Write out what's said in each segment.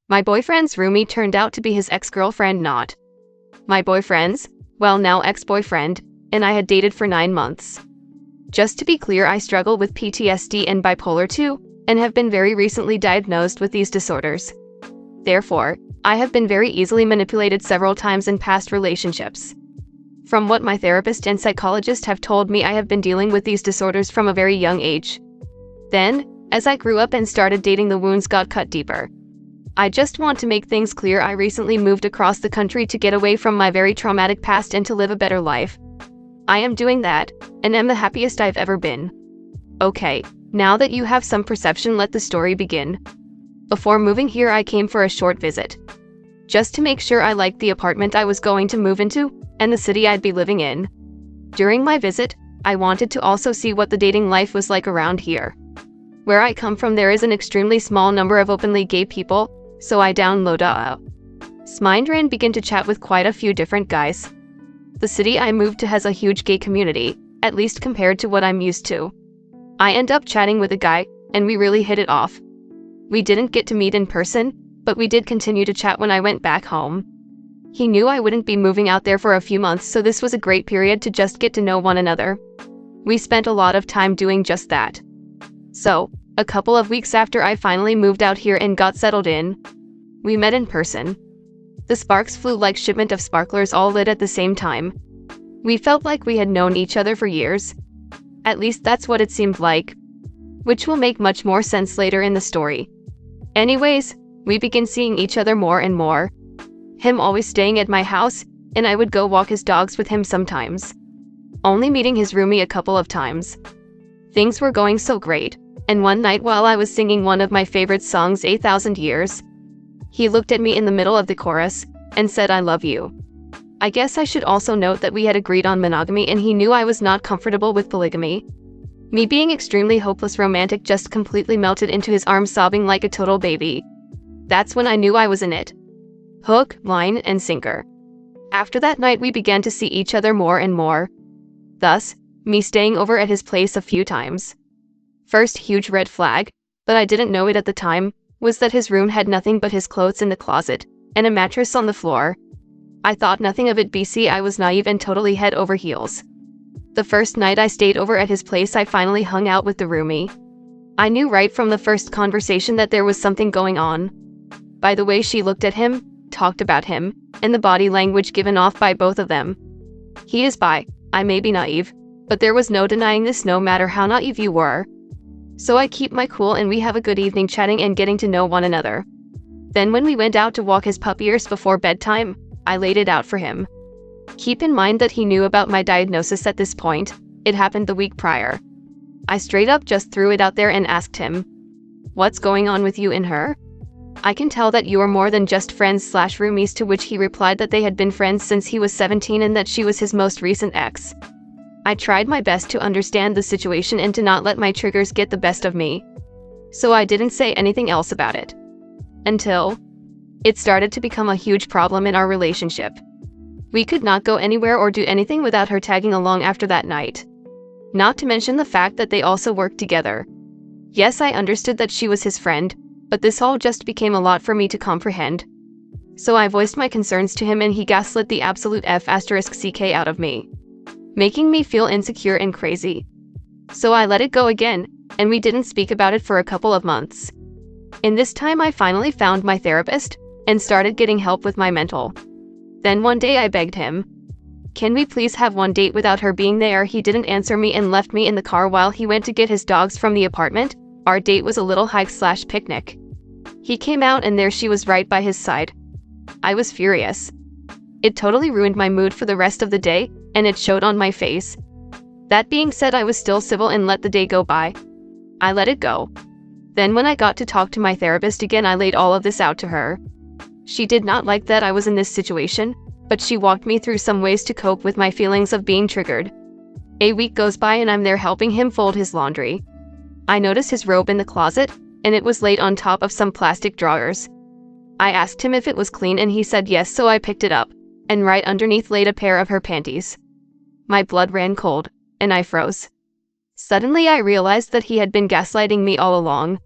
My boyfriend's roomie turned out to be his ex-girlfriend, not my boyfriend's, well, now ex-boyfriend, and I had dated for 9 months. Just to be clear, I struggle with PTSD and bipolar 2, and have been very recently diagnosed with these disorders. Therefore, I have been very easily manipulated several times in past relationships. From what my therapist and psychologist have told me, I have been dealing with these disorders from a very young age. Then, as I grew up and started dating, the wounds got cut deeper. I just want to make things clear, I recently moved across the country to get away from my very traumatic past and to live a better life. I am doing that, and am the happiest I've ever been. Okay, now that you have some perception, let the story begin. Before moving here, I came for a short visit, just to make sure I liked the apartment I was going to move into, and the city I'd be living in. During my visit, I wanted to also see what the dating life was like around here. Where I come from, there is an extremely small number of openly gay people, so I downloaded a Sminder and began to chat with quite a few different guys. The city I moved to has a huge gay community, at least compared to what I'm used to. I end up chatting with a guy, and we really hit it off. We didn't get to meet in person, but we did continue to chat when I went back home. He knew I wouldn't be moving out there for a few months, so this was a great period to just get to know one another. We spent a lot of time doing just that. So, a couple of weeks after I finally moved out here and got settled in, we met in person. The sparks flew like shipment of sparklers, all lit at the same time. We felt like we had known each other for years. At least that's what it seemed like, which will make much more sense later in the story. Anyways, we began seeing each other more and more. Him always staying at my house, and I would go walk his dogs with him sometimes. Only meeting his roomie a couple of times. Things were going so great, and one night while I was singing one of my favorite songs, 8,000 Years, he looked at me in the middle of the chorus and said, "I love you." I guess I should also note that we had agreed on monogamy, and he knew I was not comfortable with polygamy. Me being extremely hopeless romantic, just completely melted into his arms, sobbing like a total baby. That's when I knew I was in it. Hook, line, and sinker. After that night, we began to see each other more and more. Thus, me staying over at his place a few times. First huge red flag, but I didn't know it at the time, was that his room had nothing but his clothes in the closet, and a mattress on the floor. I thought nothing of it, BC, I was naive and totally head over heels. The first night I stayed over at his place, I finally hung out with the roomie. I knew right from the first conversation that there was something going on. By the way she looked at him, talked about him, and the body language given off by both of them. He is bi. I may be naive, but there was no denying this, no matter how naive you were. So I keep my cool and we have a good evening chatting and getting to know one another. Then when we went out to walk his pup ears before bedtime, I laid it out for him. Keep in mind that he knew about my diagnosis at this point. It happened the week prior. I straight up just threw it out there and asked him, "What's going on with you and her? I can tell that you are more than just friends/roomies," to which he replied that they had been friends since he was 17 and that she was his most recent ex. I tried my best to understand the situation and to not let my triggers get the best of me. So I didn't say anything else about it. Until it started to become a huge problem in our relationship. We could not go anywhere or do anything without her tagging along after that night. Not to mention the fact that they also worked together. Yes, I understood that she was his friend, but this all just became a lot for me to comprehend. So I voiced my concerns to him and he gaslit the absolute F***ck out of me, making me feel insecure and crazy. So I let it go again, and we didn't speak about it for a couple of months. In this time I finally found my therapist, and started getting help with my mental. Then one day I begged him, "Can we please have one date without her being there?" He didn't answer me and left me in the car while he went to get his dogs from the apartment. Our date was a little hike/picnic. He came out and there she was right by his side. I was furious. It totally ruined my mood for the rest of the day, and it showed on my face. That being said, I was still civil and let the day go by. I let it go. Then when I got to talk to my therapist again, I laid all of this out to her. She did not like that I was in this situation, but she walked me through some ways to cope with my feelings of being triggered. A week goes by and I'm there helping him fold his laundry. I noticed his robe in the closet, and it was laid on top of some plastic drawers. I asked him if it was clean and he said yes, so I picked it up, and right underneath laid a pair of her panties. My blood ran cold, and I froze. Suddenly I realized that he had been gaslighting me all along.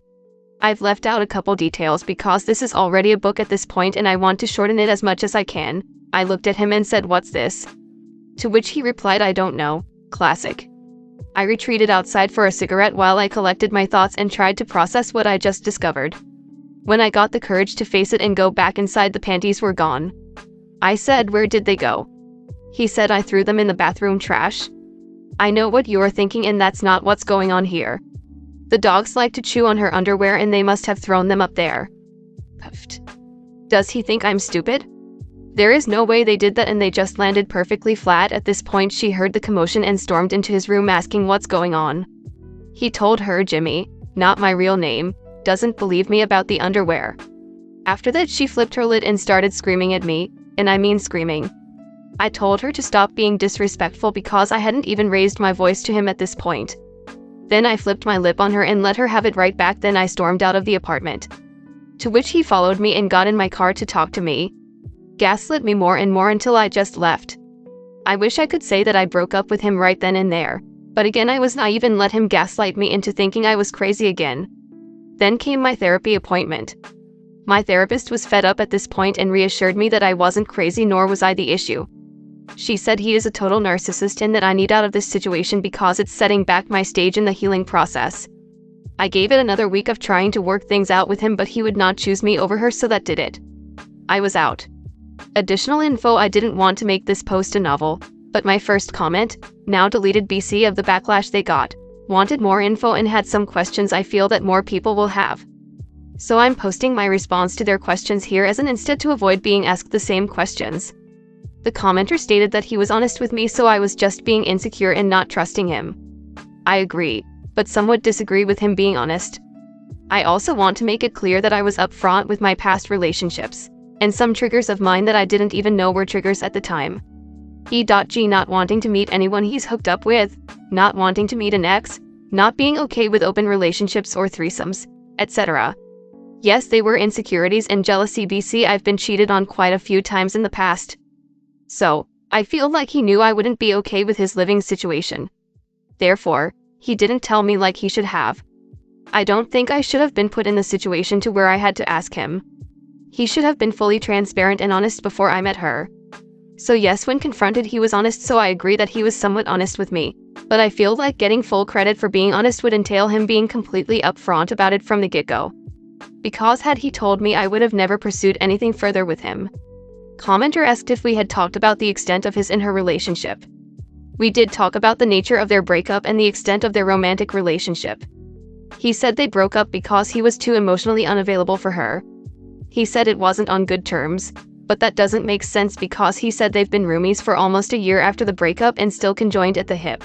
I've left out a couple details because this is already a book at this point and I want to shorten it as much as I can. I looked at him and said, "What's this?" To which he replied, "I don't know." Classic. I retreated outside for a cigarette while I collected my thoughts and tried to process what I just discovered. When I got the courage to face it and go back inside, the panties were gone. I said, "Where did they go?" He said, "I threw them in the bathroom trash." I know what you're thinking, and that's not what's going on here. The dogs like to chew on her underwear and they must have thrown them up there. Puffed. Does he think I'm stupid? There is no way they did that, and they just landed perfectly flat. At this point, she heard the commotion and stormed into his room asking what's going on. He told her Jimmy, not my real name, doesn't believe me about the underwear. After that, she flipped her lid and started screaming at me, and I mean screaming. I told her to stop being disrespectful because I hadn't even raised my voice to him at this point. Then I flipped my lip on her and let her have it right back. Then I stormed out of the apartment. To which he followed me and got in my car to talk to me. Gaslit me more and more until I just left. I wish I could say that I broke up with him right then and there, but again I was naive and let him gaslight me into thinking I was crazy again. Then came my therapy appointment. My therapist was fed up at this point and reassured me that I wasn't crazy, nor was I the issue. She said he is a total narcissist and that I need out of this situation because it's setting back my stage in the healing process. I gave it another week of trying to work things out with him, but he would not choose me over her, so that did it. I was out. Additional info: I didn't want to make this post a novel, but my first comment, now deleted BC, of the backlash they got, wanted more info and had some questions I feel that more people will have. So I'm posting my response to their questions here as an instead to avoid being asked the same questions. The commenter stated that he was honest with me, so I was just being insecure and not trusting him. I agree, but somewhat disagree with him being honest. I also want to make it clear that I was upfront with my past relationships, and some triggers of mine that I didn't even know were triggers at the time. E.G. not wanting to meet anyone he's hooked up with, not wanting to meet an ex, not being okay with open relationships or threesomes, etc. Yes, they were insecurities and jealousy. BC, I've been cheated on quite a few times in the past. So, I feel like he knew I wouldn't be okay with his living situation. Therefore, he didn't tell me like he should have. I don't think I should have been put in the situation to where I had to ask him. He should have been fully transparent and honest before I met her. So yes, when confronted he was honest, so I agree that he was somewhat honest with me, but I feel like getting full credit for being honest would entail him being completely upfront about it from the get-go. Because had he told me, I would have never pursued anything further with him. Commenter asked if we had talked about the extent of his and her relationship. We did talk about the nature of their breakup and the extent of their romantic relationship. He said they broke up because he was too emotionally unavailable for her. He said it wasn't on good terms, but that doesn't make sense because he said they've been roomies for almost a year after the breakup and still conjoined at the hip.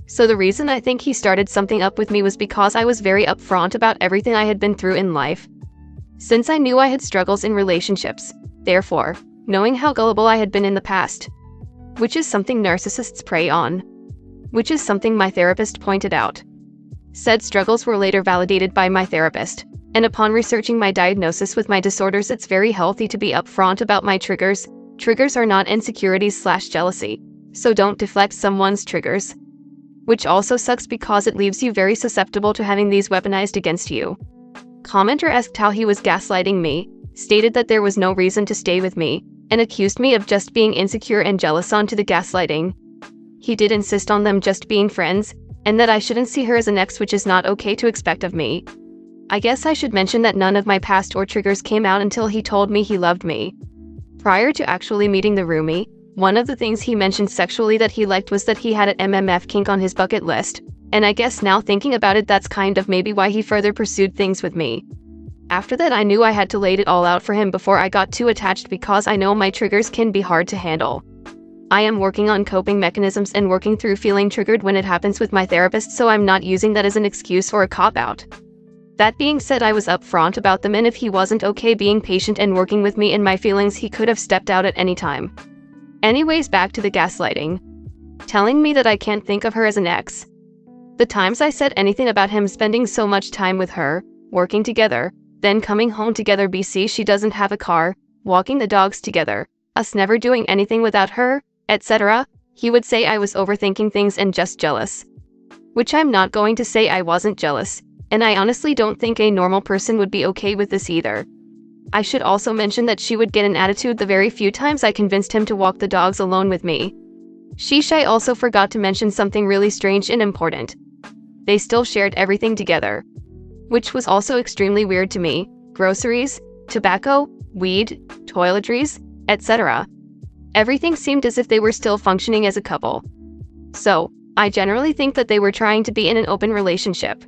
So the reason I think he started something up with me was because I was very upfront about everything I had been through in life. Since I knew I had struggles in relationships, therefore, knowing how gullible I had been in the past, which is something narcissists prey on, which is something my therapist pointed out. Said struggles were later validated by my therapist, and upon researching my diagnosis with my disorders, it's very healthy to be upfront about my triggers. Triggers are not insecurities/jealousy, so don't deflect someone's triggers. Which also sucks because it leaves you very susceptible to having these weaponized against you. Commenter asked how he was gaslighting me, stated that there was no reason to stay with me, and accused me of just being insecure and jealous onto the gaslighting. He did insist on them just being friends, and that I shouldn't see her as an ex, which is not okay to expect of me. I guess I should mention that none of my past or triggers came out until he told me he loved me. Prior to actually meeting the roomie, one of the things he mentioned sexually that he liked was that he had an MMF kink on his bucket list, and I guess now thinking about it, that's kind of maybe why he further pursued things with me. After that, I knew I had to lay it all out for him before I got too attached because I know my triggers can be hard to handle. I am working on coping mechanisms and working through feeling triggered when it happens with my therapist, so I'm not using that as an excuse or a cop-out. That being said, I was upfront about them, and if he wasn't okay being patient and working with me and my feelings, he could have stepped out at any time. Anyways, back to the gaslighting. Telling me that I can't think of her as an ex. The times I said anything about him spending so much time with her, working together, then coming home together, BC, she doesn't have a car, walking the dogs together, us never doing anything without her, etc., he would say I was overthinking things and just jealous. Which I'm not going to say I wasn't jealous. And I honestly don't think a normal person would be okay with this either. I should also mention that she would get an attitude the very few times I convinced him to walk the dogs alone with me. I also forgot to mention something really strange and important. They still shared everything together, which was also extremely weird to me. Groceries, tobacco, weed, toiletries, etc. Everything seemed as if they were still functioning as a couple. So, I generally think that they were trying to be in an open relationship.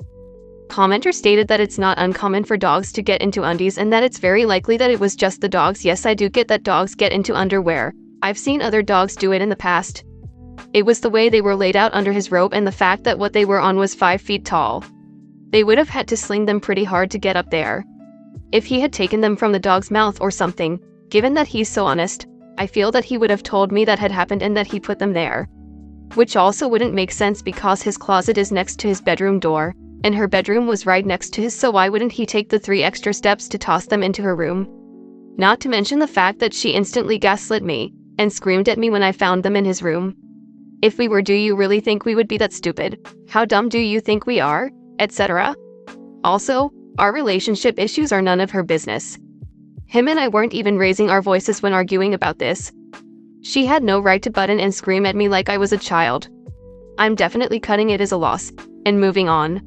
Commenter stated that it's not uncommon for dogs to get into undies and that it's very likely that it was just the dogs. Yes, I do get that dogs get into underwear. I've seen other dogs do it in the past. It was the way they were laid out under his robe and the fact that what they were on was 5 feet tall. They would have had to sling them pretty hard to get up there. If he had taken them from the dog's mouth or something, given that he's so honest, I feel that he would have told me that had happened and that he put them there. Which also wouldn't make sense because his closet is next to his bedroom door, and her bedroom was right next to his, so why wouldn't he take the 3 extra steps to toss them into her room? Not to mention the fact that she instantly gaslit me, and screamed at me when I found them in his room. If we were, do you really think we would be that stupid? How dumb do you think we are? Etc. Also, our relationship issues are none of her business. Him and I weren't even raising our voices when arguing about this. She had no right to butt in and scream at me like I was a child. I'm definitely cutting it as a loss, and moving on.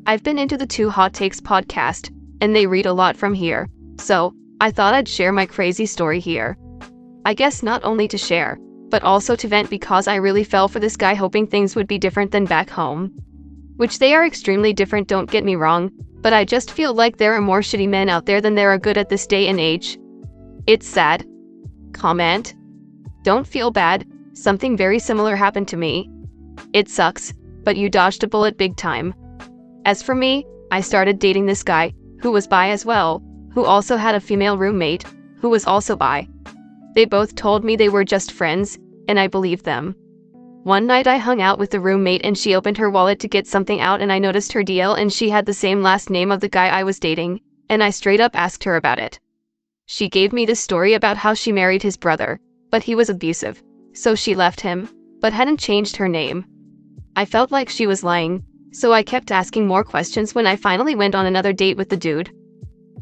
I've been into the 2 Hot Takes podcast, and they read a lot from here, so I thought I'd share my crazy story here. I guess not only to share, but also to vent because I really fell for this guy hoping things would be different than back home. Which they are extremely different, don't get me wrong, but I just feel like there are more shitty men out there than there are good at this day and age. It's sad. Comment. Don't feel bad, something very similar happened to me. It sucks, but you dodged a bullet big time. As for me, I started dating this guy, who was bi as well, who also had a female roommate, who was also bi. They both told me they were just friends, and I believed them. One night I hung out with the roommate and she opened her wallet to get something out and I noticed her DL and she had the same last name of the guy I was dating, and I straight up asked her about it. She gave me this story about how she married his brother, but he was abusive, so she left him, but hadn't changed her name. I felt like she was lying, so I kept asking more questions when I finally went on another date with the dude.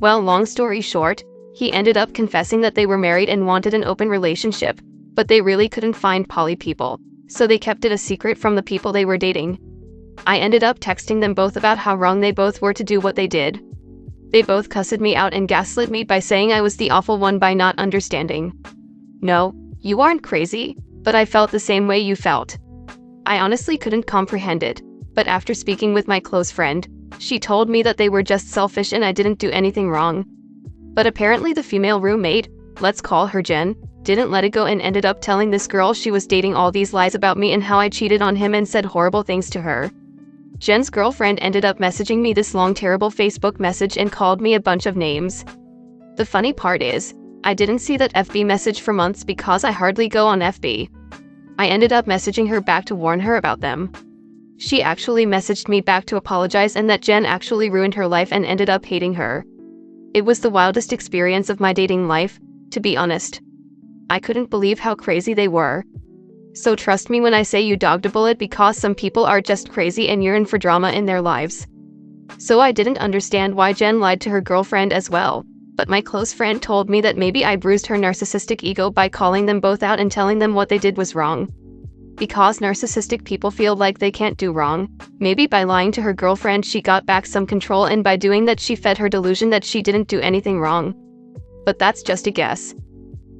Well, long story short, he ended up confessing that they were married and wanted an open relationship, but they really couldn't find poly people, so they kept it a secret from the people they were dating. I ended up texting them both about how wrong they both were to do what they did. They both cussed me out and gaslit me by saying I was the awful one by not understanding. No, you aren't crazy, but I felt the same way you felt. I honestly couldn't comprehend it, but after speaking with my close friend, she told me that they were just selfish and I didn't do anything wrong. But apparently the female roommate, let's call her Jen, didn't let it go and ended up telling this girl she was dating all these lies about me and how I cheated on him and said horrible things to her. Jen's girlfriend ended up messaging me this long terrible Facebook message and called me a bunch of names. The funny part is, I didn't see that FB message for months because I hardly go on FB. I ended up messaging her back to warn her about them. She actually messaged me back to apologize and that Jen actually ruined her life and ended up hating her. It was the wildest experience of my dating life, to be honest. I couldn't believe how crazy they were. So trust me when I say you dodged a bullet because some people are just crazy and yearn for drama in their lives. So I didn't understand why Jen lied to her girlfriend as well, but my close friend told me that maybe I bruised her narcissistic ego by calling them both out and telling them what they did was wrong. Because narcissistic people feel like they can't do wrong, maybe by lying to her girlfriend she got back some control and by doing that she fed her delusion that she didn't do anything wrong. But that's just a guess.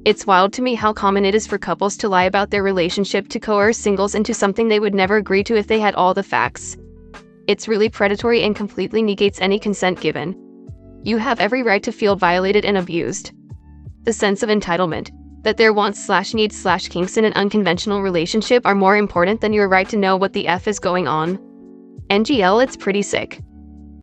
It's wild to me how common it is for couples to lie about their relationship to coerce singles into something they would never agree to if they had all the facts. It's really predatory and completely negates any consent given. You have every right to feel violated and abused. The sense of entitlement, that their wants/needs/kinks in an unconventional relationship are more important than your right to know what the F is going on. NGL, it's pretty sick.